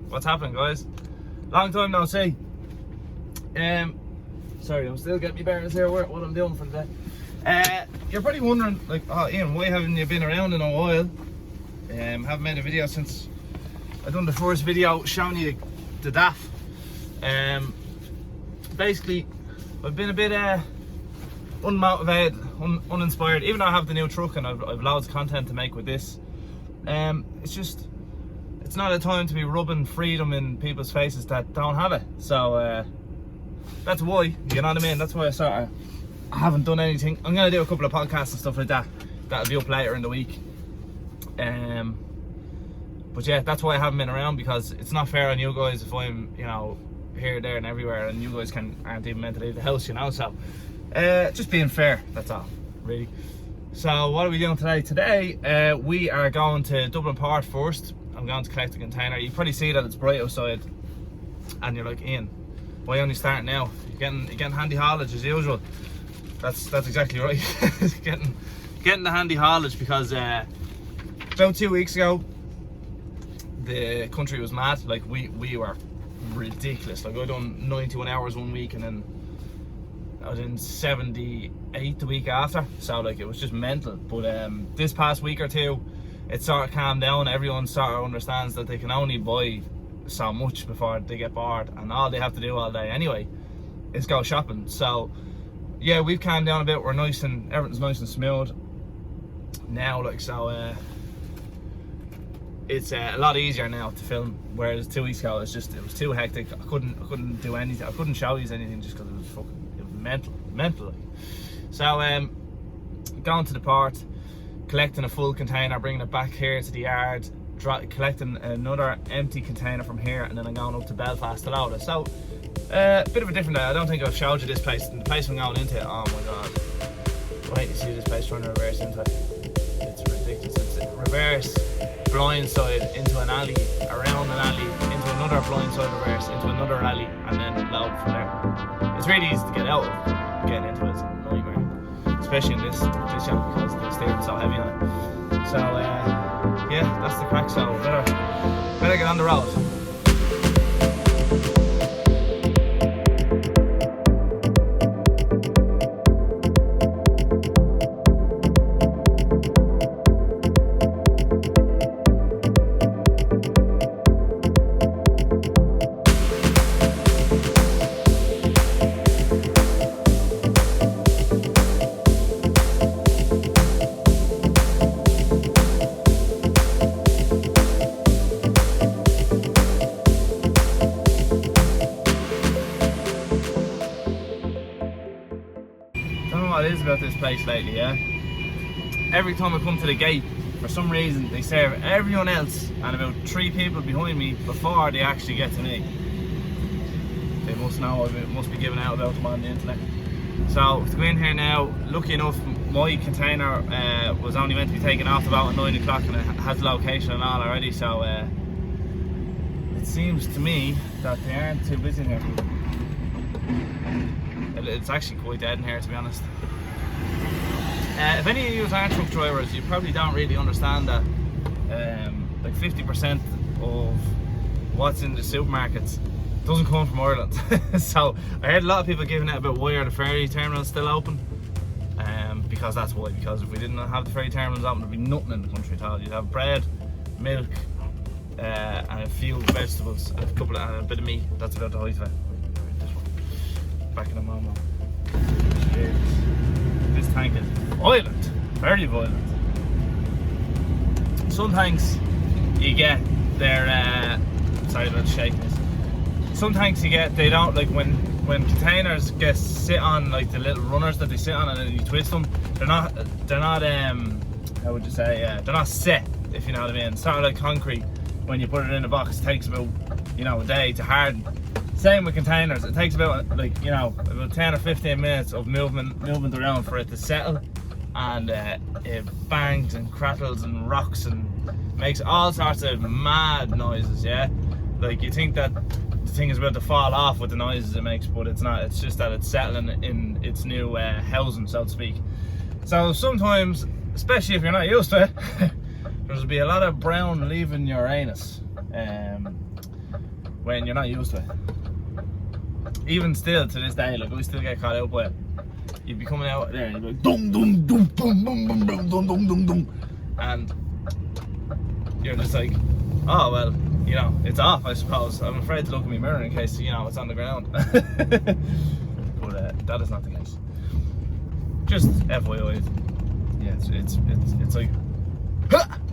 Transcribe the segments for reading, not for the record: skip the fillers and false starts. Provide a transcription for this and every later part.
What's happening, guys? Long time no see. Sorry, I'm still getting my bearings here what I'm doing for the day. You're probably wondering, like, oh Ian, why haven't you been around in a while? Haven't made a video since I done the first video showing you the DAF. Basically, I've been a bit unmotivated, uninspired. Even though I have the new truck and I've loads of content to make with this, it's not a time to be rubbing freedom in people's faces that don't have it. So that's why, you know what I mean? That's why I haven't done anything. I'm gonna do a couple of podcasts and stuff like that. That'll be up later in the week. But yeah, that's why I haven't been around, because it's not fair on you guys if I'm, you know, here, there and everywhere, and you guys aren't even meant to leave the house, you know. So just being fair, that's all, really. So what are we doing today? Today we are going to Dublin Port first. I'm going to collect a container. You probably see that it's bright outside and you're like, Ian, why only starting now? You're getting handy haulage as usual. That's exactly right. getting the handy haulage, because about 2 weeks ago the country was mad. Like we were ridiculous. Like I done 91 hours 1 week, and then I was in 78 the week after. So like it was just mental. But this past week or two, it sort of calmed down. Everyone sort of understands that they can only buy so much before they get bored, and all they have to do all day anyway is go shopping. So yeah, we've calmed down a bit. We're everything's nice and smooth now. Like, so it's a lot easier now to film, whereas 2 weeks ago it was too hectic. I couldn't do anything. I couldn't show you anything just because it was mental. Like. So going to the port, collecting a full container, bringing it back here to the yard, collecting another empty container from here, and then I'm going up to Belfast to load it. So a bit of a different day. I don't think I've showed you this place. And the place I'm going into, oh my god, wait, you see this place trying to reverse into it. It's ridiculous. It's a reverse blindside into an alley, around an alley, into another blindside reverse, into another alley, and then load from there. It's really easy to get out of. Getting into it's a nightmare, especially in this shop, because the steering's so heavy on it. So yeah, that's the crack. So better get on the road. What it is about this place lately, yeah? Every time I come to the gate, for some reason they serve everyone else and about 3 people behind me before they actually get to me. They must know, it must be given out about them on the internet. So to go in here now, lucky enough my container was only meant to be taken off about 9 o'clock, and it has location and all already. So it seems to me that they aren't too busy in here. It's actually quite dead in here, to be honest. If any of you are truck drivers, you probably don't really understand that like 50% of what's in the supermarkets doesn't come from Ireland. So I heard a lot of people giving it about why are the ferry terminals still open, because that's why. Because if we didn't have the ferry terminals open, there'd be nothing in the country at all. You'd have bread, milk, and a few vegetables, and a bit of meat. That's about the height of it. Back in a moment. This tank is violent, very violent. Some tanks you get their sorry about shaking this. Some tanks you get, they don't, like when containers get sit on, like the little runners that they sit on and then you twist them, they're not how would you say, they're not set, if you know what I mean. It's sort of like concrete. When you put it in a box, it takes about, you know, a day to harden. Same with containers, it takes about, like, you know, about 10 or 15 minutes of movement around for it to settle, and it bangs and crackles and rocks and makes all sorts of mad noises, yeah? Like, you think that the thing is about to fall off with the noises it makes, but it's not. It's just that it's settling in its new housing, so to speak. So sometimes, especially if you're not used to it, there'll be a lot of brown leaving your anus. when you're not used to it. Even still to this day, like I still get caught out by it. You'd be coming out there and you'd be like dum dum dum dum dum dum dum dum dum dum dum, and you're just like, oh well, you know, it's off, I suppose. I'm afraid to look in my mirror in case, you know, it's on the ground. But that is not the case. Just FYI, yeah, it's like,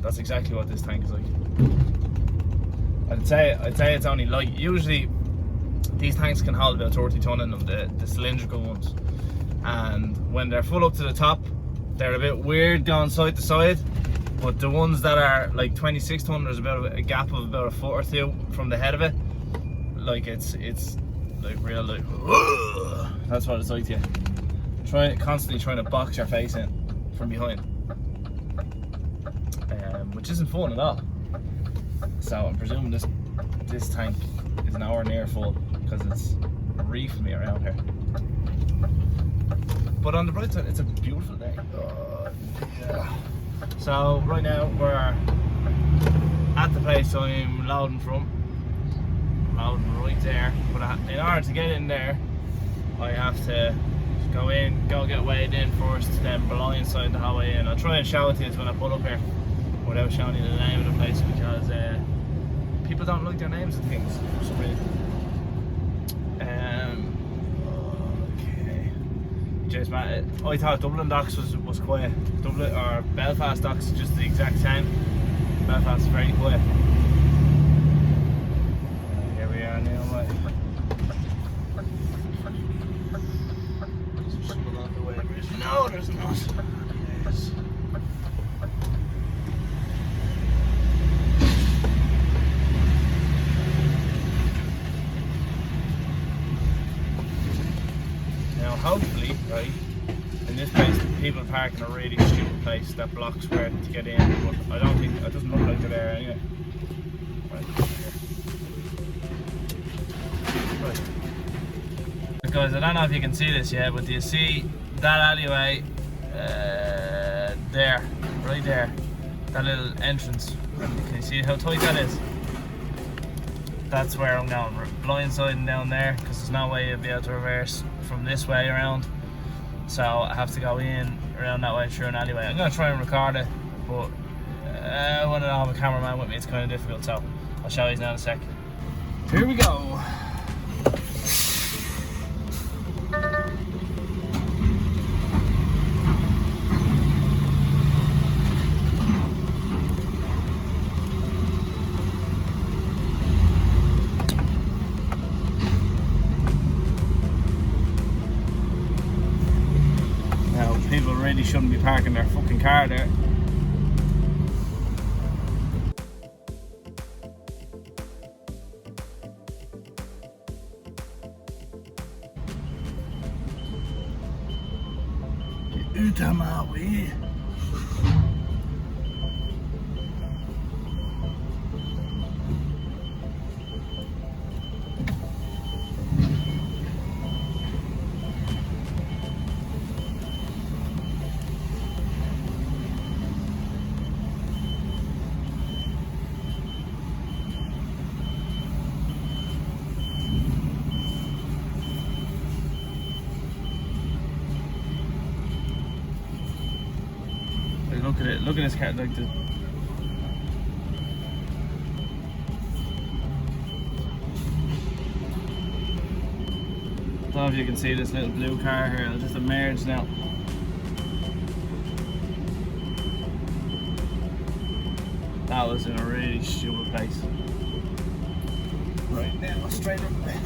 that's exactly what this tank is like. I'd say it's only light. Usually these tanks can hold about 30 ton in them, the cylindrical ones, and when they're full up to the top, they're a bit weird going side to side. But the ones that are like 26 ton, there's about a gap of about a foot or two from the head of it. Like it's like real, like that's what it's like to you. Constantly trying to box your face in from behind, which isn't fun at all. So I'm presuming this tank is nowhere near full because it's reefing me around here. But on the bright side, it's a beautiful day. Yeah. So right now we're at the place I'm loading from. I'm loading right there. But in order to get in there, I have to go get weighed in first, then blindside the whole way in. I'll try and show it to you when I pull up here without showing you the name of the place, because people don't like their names of things for some reason. Okay. Cheers, Matt. I thought Dublin docks was quiet. Dublin or Belfast docks is just the exact same. Belfast is very quiet. Here we are now, mate. No, there's not. Yes. Now, hopefully, right, in this place, people park in a really stupid place that blocks where to get in, but I don't think, it doesn't look like they're there anyway. Right, right. Guys, I don't know if you can see this yet, but do you see that alleyway there, right there, that little entrance? Can you see how tight that is? That's where I'm going, blindsiding down there, because there's no way you'll be able to reverse from this way around. So I have to go in around that way through an alleyway. I'm going to try and record it, but when I don't have a cameraman with me, it's kind of difficult, so I'll show you now in a sec. Here we go. People really shouldn't be parking their fucking car there. Get out of my way. Look at it, look at this car, like the... I don't know if you can see this little blue car here, it'll just emerge now. That was in a really stupid place. Right now, straight up there.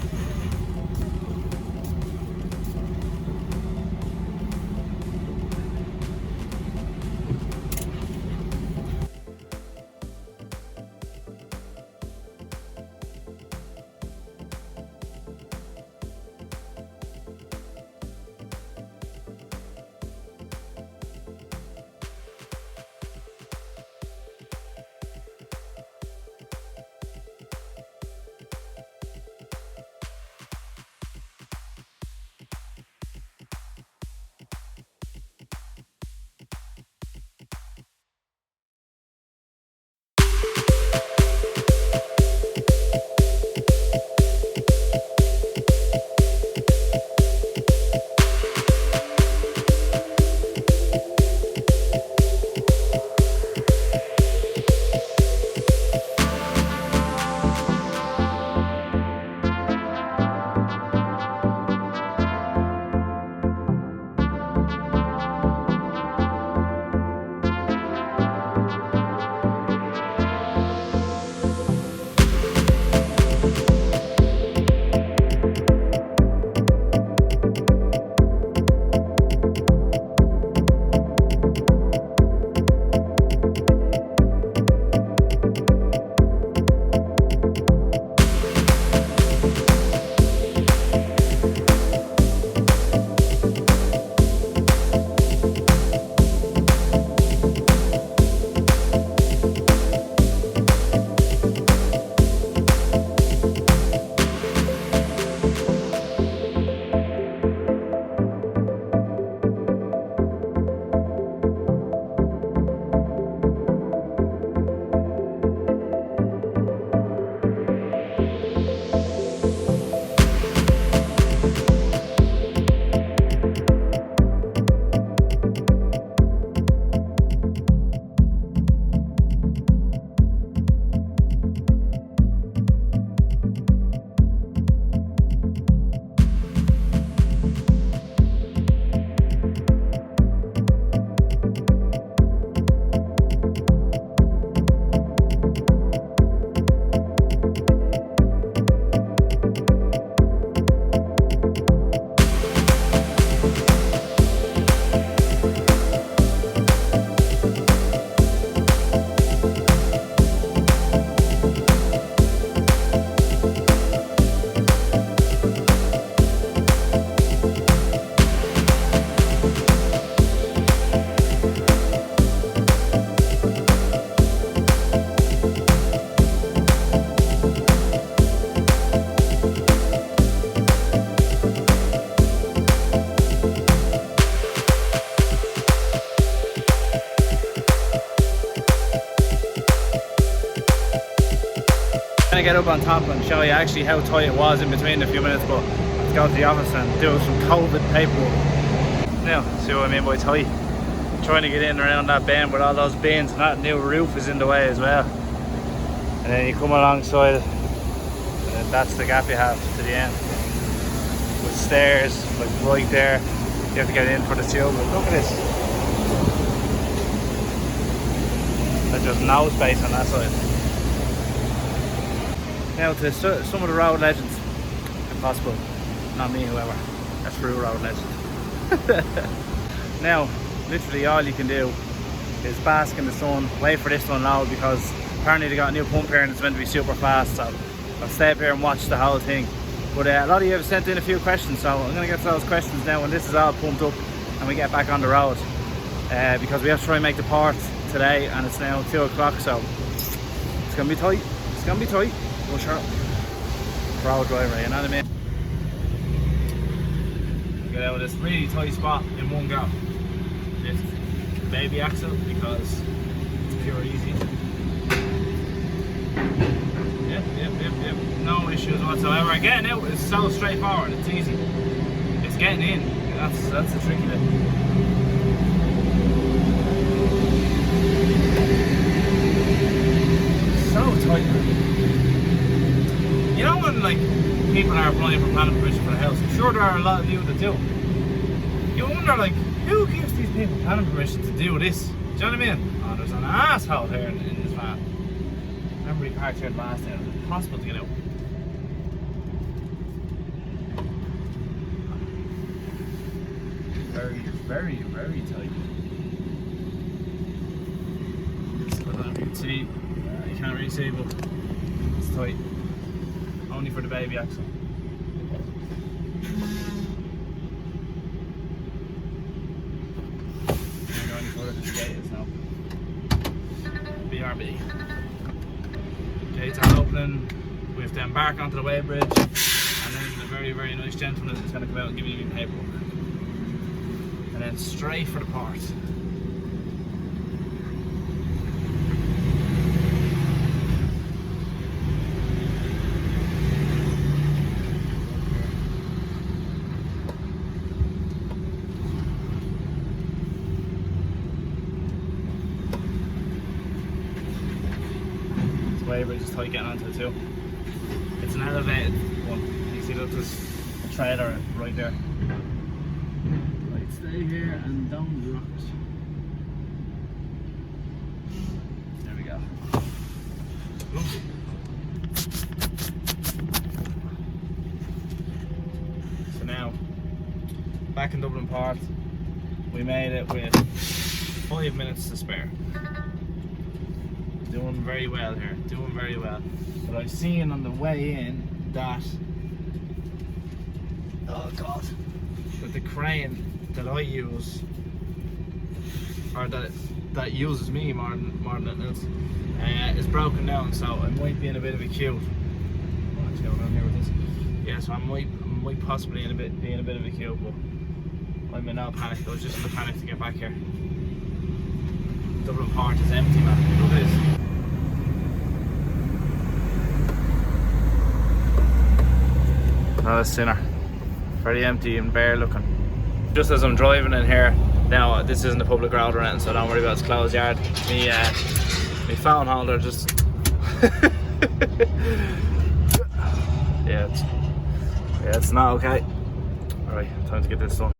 gonna get up on top and show you actually how tight it was in between a few minutes, but let's go to the office and do some COVID paperwork. Now, see what I mean by tight? Trying to get in around that bend with all those bins, and that new roof is in the way as well. And then you come alongside it, and that's the gap you have to the end. With stairs, like right there, you have to get in for the tube. But look at this. There's just no space on that side. Now to some of the road legends, if possible. Not me, whoever. That's true road legend. Now, literally all you can do is bask in the sun, wait for this to unload, because apparently they got a new pump here and it's meant to be super fast, so I'll stay up here and watch the whole thing. But a lot of you have sent in a few questions, so I'm going to get to those questions now when this is all pumped up and we get back on the road, because we have to try and make the port today and it's now 2 o'clock, so it's going to be tight. It's going to be tight. Well, sure. Road driver, you know what I mean? Get out of this really tight spot in one go. Lift the baby axle because it's pure easy. Yep. No issues whatsoever. Getting out is so straightforward. It's easy. It's getting in. That's the tricky bit. So tight. You know when like people are applying for planning permission for a house, I'm sure there are a lot of you that do. You wonder like, who gives these people planning permission to do this? Do you know what I mean? Oh, there's an asshole here in this van. Remember he parked here last night, it was impossible to get out. Very tight. I don't know if you can see, you can't really see, but it's tight. Only for the baby axle. Can't go any further than the gate is now. BRB. Gates are opening. We have to embark onto the weighbridge, and then the very nice gentleman is going to come out and give you paperwork. And then straight for the port. Weighbridge is tight getting onto it too. It's an elevated one. You see that there's a trailer right there. Right, stay here and don't drop it. There we go. So now, back in Dublin Port, we made it with 5 minutes to spare. Doing very well here, doing very well. But I've seen on the way in that, oh god, that the crane that I use, or that uses me more than it else, is broken down, so I might be in a bit of a queue. What's going on here with this? Yeah, so I might possibly be in a bit of a queue, but I'm in no panic. I was just in a panic to get back here. Dublin Port is empty, man. Look at this. Not a sinner. Very empty and bare looking. Just as I'm driving in here, now this isn't a public road or anything, so don't worry about it, it's closed yard. My phone holder just yeah, it's not okay. Alright, time to get this done.